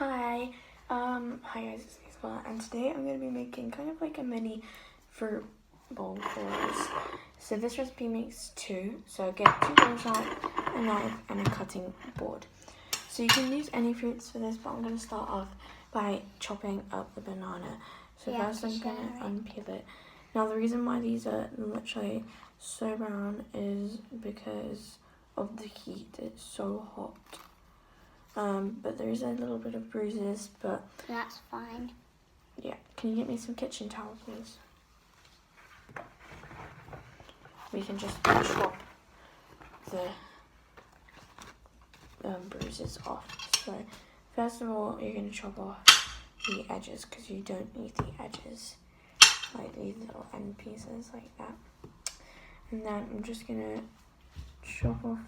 Hi guys, it's Isabella, and today I'm going to be making kind of like a mini fruit bowl for us. So this recipe makes two, so get 2 bowls out, a knife and a cutting board. So you can use any fruits for this, but I'm going to start off by chopping up the banana. So first I'm going to unpeel it. Now the reason why these are literally so brown is because of the heat. It's so hot. But there is a little bit of bruises, but that's fine. Yeah, can you get me some kitchen towel, please? We can just chop the bruises off. So first of all, you're going to chop off the edges because you don't need the edges, like these little end pieces like that. And then I'm just going to chop off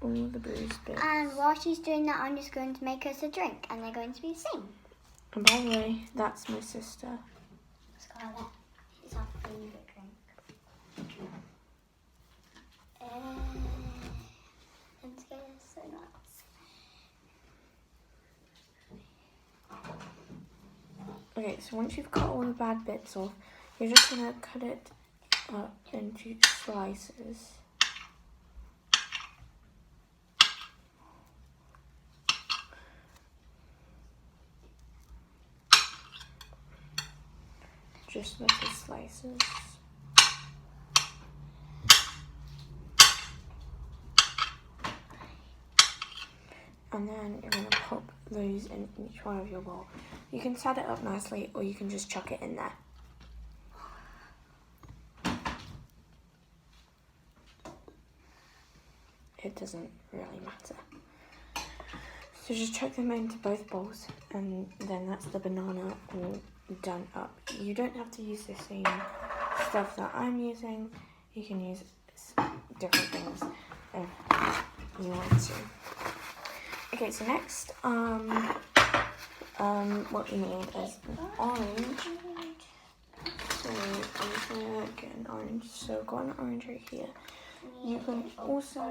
all the bruised bits. And while she's doing that, I'm just going to make us a drink, and they're going to be the same. And by the way, that's my sister. Scarlett. It's our favourite drink. It's so nice. Okay, so once you've cut all the bad bits off, you're just going to cut it up into slices. Just little slices. And then you're going to pop those in each one of your bowl. You can set it up nicely, or you can just chuck it in there. It doesn't really matter. So just chuck them into both bowls, and then that's the banana all done up. You don't have to use the same stuff that I'm using. You can use different things if you want to. Okay, so next, what you need is an orange. So I'm just gonna get an orange. So I've got an orange right here. You can also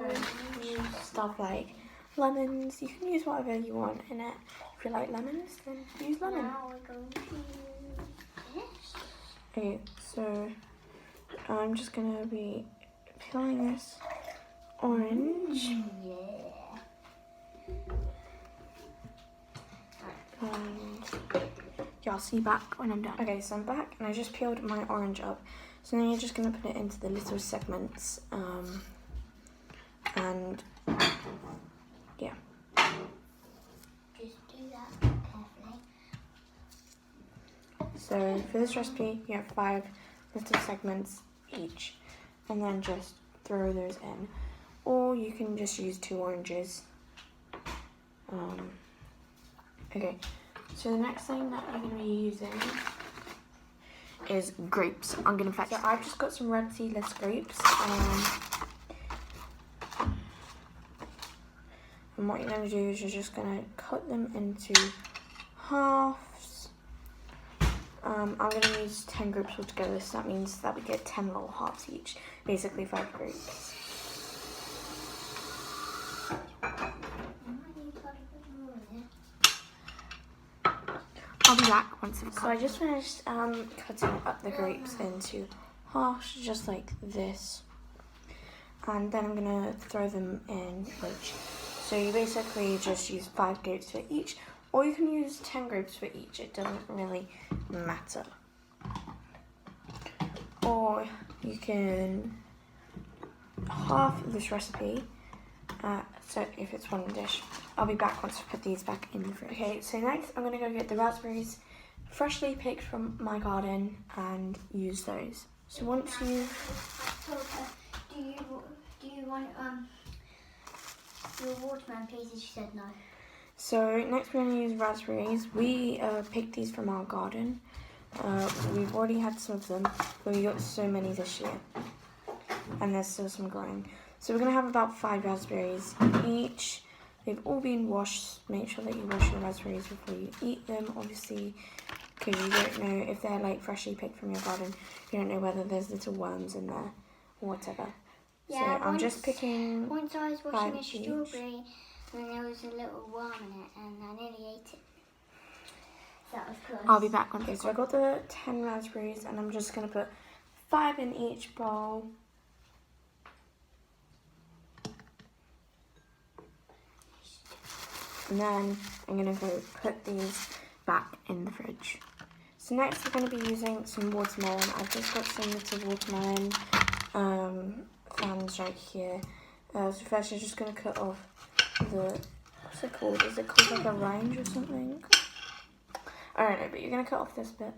use stuff like lemons. You can use whatever you want in it. If you like lemons, then use lemon. Now we're going to use this. Okay, so I'm just gonna be peeling this orange. And yeah, I'll see you back when I'm done. Okay, so I'm back and I just peeled my orange up. So then you're just gonna put it into the little segments. And yeah. Just do that carefully. So for this recipe, you have 5 little segments each, and then just throw those in. Or you can just use 2 oranges. Okay, so the next thing that you're going to be using is grapes. I'm going to fetch. So I've just got some red seedless grapes. And what you're going to do is you're just going to cut them into halves. I'm going to use 10 grapes altogether, so that means that we get 10 little halves each, basically 5 grapes. I'll be back once I've cut. So I just finished cutting up the grapes into halves, just like this. And then I'm going to throw them in each. So you basically just use 5 grapes for each, or you can use 10 grapes for each. It doesn't really matter. Or you can half this recipe. So if it's one dish, I'll be back once I put these back in the fridge. Okay, so next I'm going to go get the raspberries freshly picked from my garden and use those. So once you... Do you want your watermelon, please? And she said no. So next we're going to use raspberries. We picked these from our garden. We've already had some of them, but we got so many this year. And there's still some growing. So we're going to have about 5 raspberries each. They've all been washed. Make sure that you wash your raspberries before you eat them, obviously, because you don't know if they're like freshly picked from your garden. You don't know whether there's little worms in there or whatever. Yeah, so I'm just picking. Once I was washing a 5 each. strawberry, and there was a little worm in it, and I nearly ate it. Of course. I'll be back once. Okay, so I got the 10 raspberries and I'm just going to put 5 in each bowl. And then I'm going to go put these back in the fridge. So next we're going to be using some watermelon. I've just got some little watermelon fans right here. So first you're just going to cut off the, what's it called? Is it called like a rind or something? I don't know, but you're going to cut off this bit.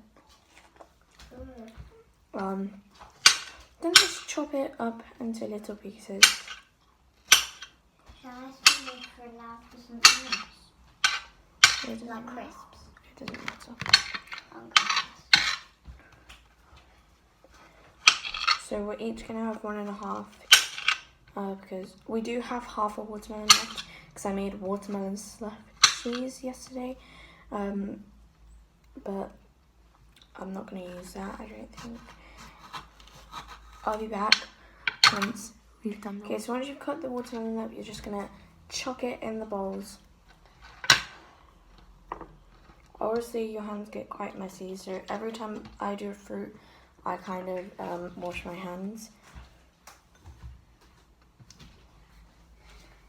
Then just chop it up into little pieces. Shall I spend it for now for something else? Like crisps. It doesn't matter. Okay. So we're each going to have 1.5 because we do have half a watermelon left because I made watermelon slushies yesterday. But I'm not going to use that, I don't think. I'll be back once we've done that. Okay, so once you've cut the watermelon up, you're just going to chuck it in the bowls. Obviously, your hands get quite messy, so every time I do a fruit, I kind of wash my hands.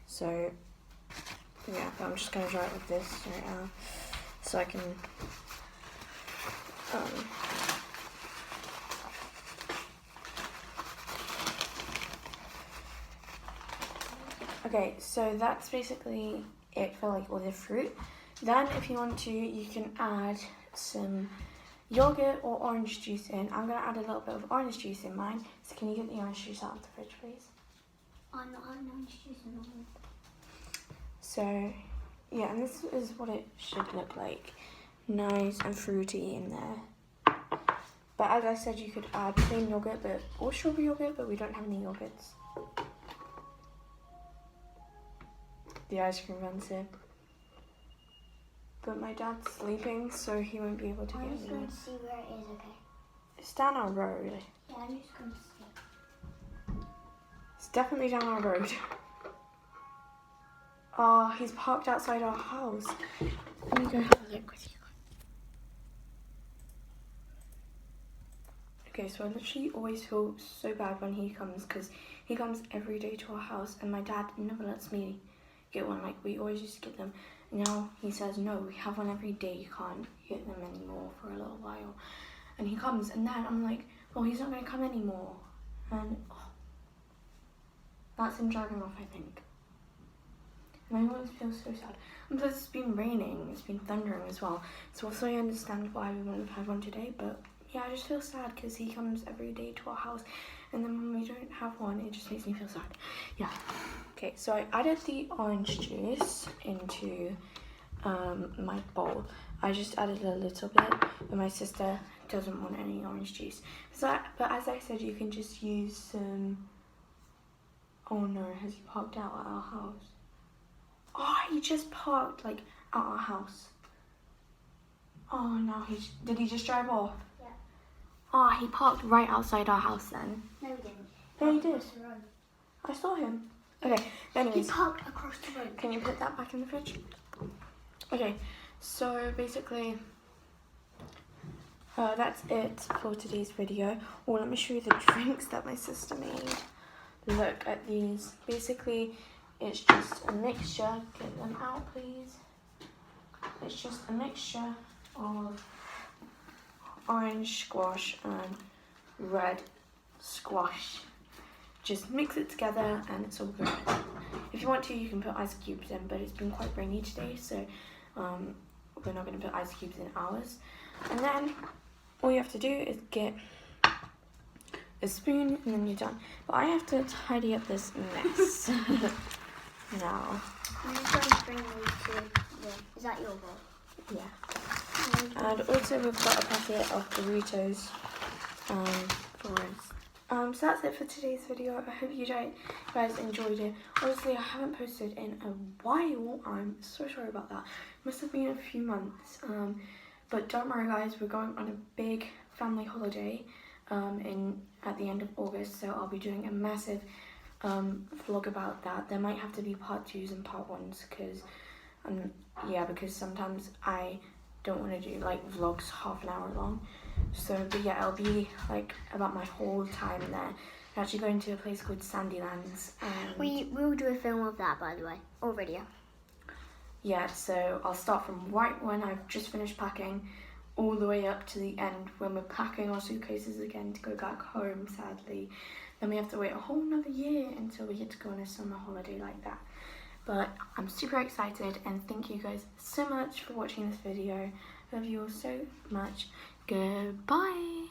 So, yeah, but I'm just going to try it with this right now, so I can... Okay, so that's basically it for like all the fruit. Then if you want to, you can add some yogurt or orange juice in. I'm going to add a little bit of orange juice in mine. So can you get the orange juice out of the fridge, please? I'm not adding orange juice in mine. So, yeah, and this is what it should look like. Nice and fruity in there. But as I said, you could add plain yogurt or strawberry yogurt, but we don't have any yogurts. The ice cream runs here. But my dad's sleeping, so he won't be able to get I'm just in. going to see where it is, okay? It's down our road. Yeah, I'm just going to see. It's definitely down our road. Oh, he's parked outside our house. Let me go have a look with you. Okay, so I literally always feel so bad when he comes because he comes every day to our house and my dad never lets me get one. Like, we always used to get them. Now he says, no, we have one every day. You can't get them anymore for a little while. And he comes and then I'm like, well, he's not going to come anymore. And that's him driving off, I think. And I always feel so sad. And plus it's been raining, it's been thundering as well. So also I understand why we wouldn't have had one today, but yeah, I just feel sad because he comes every day to our house and then when we don't have one, it just makes me feel sad. Yeah. Okay, so I added the orange juice into my bowl. I just added a little bit, but my sister doesn't want any orange juice. But as I said, you can just use some... Oh no, has he parked out at our house? Oh, he just parked like at our house. Oh no, did he just drive off? Yeah. Oh, he parked right outside our house then. No, he didn't. No, he did. Across the road. I saw him. Okay, anyways. He parked across the road. Can you put that back in the fridge? Okay, so basically, that's it for today's video. Oh, let me show you the drinks that my sister made. Look at these. Basically, it's just a mixture. Get them out, please. It's just a mixture of orange squash and red squash. Just mix it together and it's all good. If you want to, you can put ice cubes in, but it's been quite rainy today, so we're not going to put ice cubes in ours. And then all you have to do is get a spoon and then you're done. But I have to tidy up this mess now. I'm just going to bring these to the... Is that your bowl? Yeah. And also we've got a packet of Doritos for us. So that's it for today's video. I hope you guys enjoyed it. Honestly, I haven't posted in a while. I'm so sorry about that. Must have been a few months. But don't worry guys, we're going on a big family holiday at the end of August. So I'll be doing a massive vlog about that. There might have to be part 2s and part 1s because yeah, because sometimes I don't want to do like vlogs half an hour long. So, but yeah, it'll be like about my whole time there. We're actually going to a place called Sandylands. And We will do a film of that, by the way, or video. yeah, so I'll start from right when I've just finished packing, all the way up to the end when we're packing our suitcases again to go back home, sadly. Then we have to wait a whole another year until we get to go on a summer holiday like that. But I'm super excited, and thank you guys so much for watching this video. Love you all so much. Goodbye.